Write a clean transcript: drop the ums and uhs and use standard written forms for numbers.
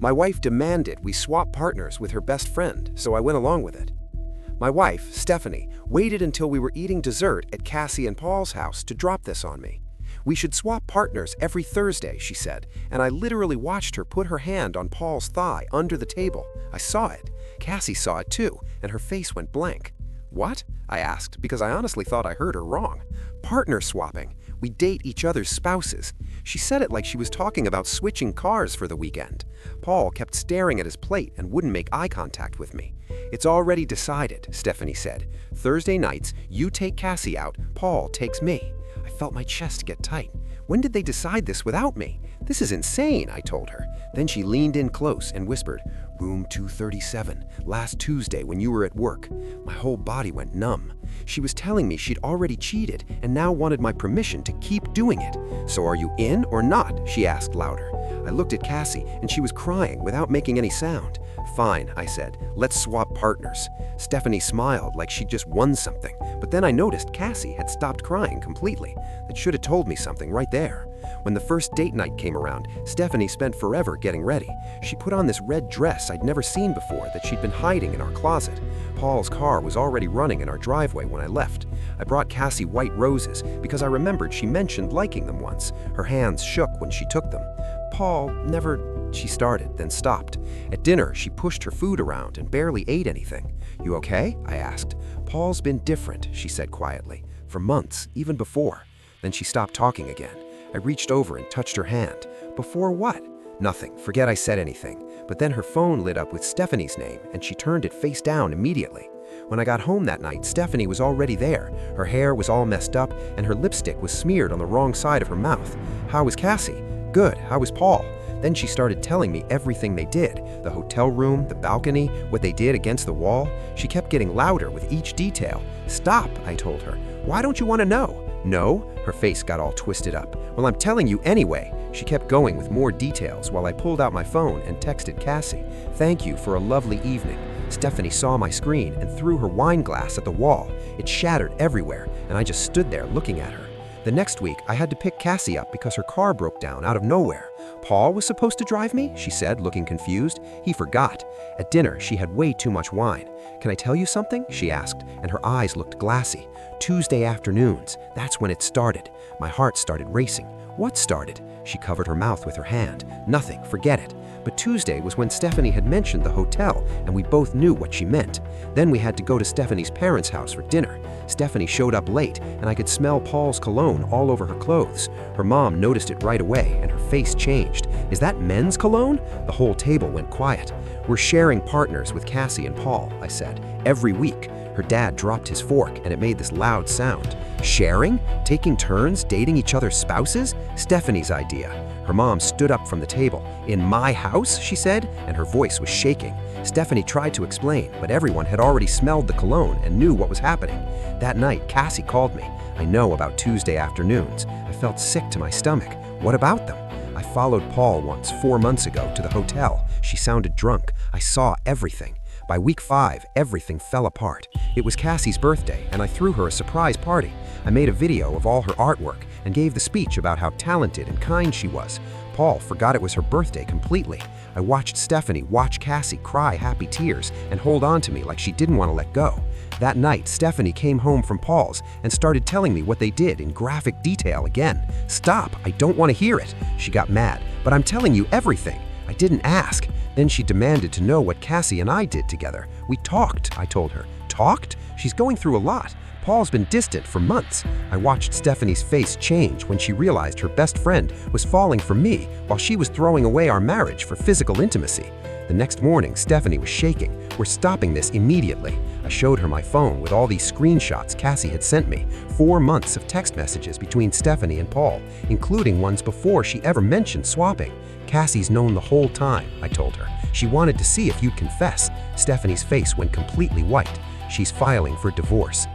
My wife demanded we swap partners with her best friend, so I went along with it. My wife, Stephanie, waited until we were eating dessert at Cassie and Paul's house to drop this on me. We should swap partners every Thursday, she said, and I literally watched her put her hand on Paul's thigh under the table. I saw it. Cassie saw it too, and her face went blank. What? I asked, because I honestly thought I heard her wrong. Partner swapping. We date each other's spouses. She said it like she was talking about switching cars for the weekend. Paul kept staring at his plate and wouldn't make eye contact with me. It's already decided, Stephanie said. Thursday nights, you take Cassie out, Paul takes me. I felt my chest get tight. When did they decide this without me? This is insane, I told her. Then she leaned in close and whispered, "Room 237, last Tuesday when you were at work." My whole body went numb. She was telling me she'd already cheated and now wanted my permission to keep doing it. "So are you in or not?" she asked louder. I looked at Cassie and she was crying without making any sound. "Fine," I said. "Let's swap partners." Stephanie smiled like she'd just won something, but then I noticed Cassie had stopped crying completely. That should have told me something right there. When the first date night came around, Stephanie spent forever getting ready. She put on this red dress I'd never seen before that she'd been hiding in our closet. Paul's car was already running in our driveway when I left. I brought Cassie white roses because I remembered she mentioned liking them once. Her hands shook when she took them. "Paul never," she started, then stopped. At dinner, she pushed her food around and barely ate anything. "You okay?" I asked. "Paul's been different," she said quietly. "For months, even before." Then she stopped talking again. I reached over and touched her hand. "Before what?" "Nothing. Forget I said anything." But then her phone lit up with Stephanie's name, and she turned it face down immediately. When I got home that night, Stephanie was already there. Her hair was all messed up, and her lipstick was smeared on the wrong side of her mouth. "How was Cassie?" "Good. How was Paul?" Then she started telling me everything they did. The hotel room, the balcony, what they did against the wall. She kept getting louder with each detail. "Stop," I told her. "Why don't you want to know?" "No?" Her face got all twisted up. "Well, I'm telling you anyway." She kept going with more details while I pulled out my phone and texted Cassie. "Thank you for a lovely evening." Stephanie saw my screen and threw her wine glass at the wall. It shattered everywhere, and I just stood there looking at her. The next week, I had to pick Cassie up because her car broke down out of nowhere. "Paul was supposed to drive me?" she said, looking confused. "He forgot." At dinner, she had way too much wine. "Can I tell you something?" she asked, and her eyes looked glassy. "Tuesday afternoons, that's when it started." My heart started racing. "What started?" She covered her mouth with her hand. "Nothing, forget it." But Tuesday was when Stephanie had mentioned the hotel, and we both knew what she meant. Then we had to go to Stephanie's parents' house for dinner. Stephanie showed up late, and I could smell Paul's cologne all over her clothes. Her mom noticed it right away, and her face changed. "Is that men's cologne?" The whole table went quiet. "We're sharing partners with Cassie and Paul," I said, "every week." Her dad dropped his fork, and it made this loud sound. "Sharing? Taking turns dating each other's spouses?" Stephanie's idea. Her mom stood up from the table. "In my house?" she said, and her voice was shaking. Stephanie tried to explain, but everyone had already smelled the cologne and knew what was happening. That night, Cassie called me. "I know about Tuesday afternoons." I felt sick to my stomach. "What about them?" "I followed Paul once 4 months ago to the hotel." She sounded drunk. "I saw everything." By week 5, everything fell apart. It was Cassie's birthday, and I threw her a surprise party. I made a video of all her artwork and gave the speech about how talented and kind she was. Paul forgot it was her birthday completely. I watched Stephanie watch Cassie cry happy tears and hold on to me like she didn't want to let go. That night, Stephanie came home from Paul's and started telling me what they did in graphic detail again. "Stop, I don't want to hear it." She got mad. "But I'm telling you everything." I didn't ask. Then she demanded to know what Cassie and I did together. "We talked," I told her. "Talked? She's going through a lot. Paul's been distant for months." I watched Stephanie's face change when she realized her best friend was falling for me while she was throwing away our marriage for physical intimacy. The next morning, Stephanie was shaking. "We're stopping this immediately." I showed her my phone with all these screenshots Cassie had sent me. 4 months of text messages between Stephanie and Paul, including ones before she ever mentioned swapping. "Cassie's known the whole time," I told her. "She wanted to see if you'd confess." Stephanie's face went completely white. "She's filing for divorce."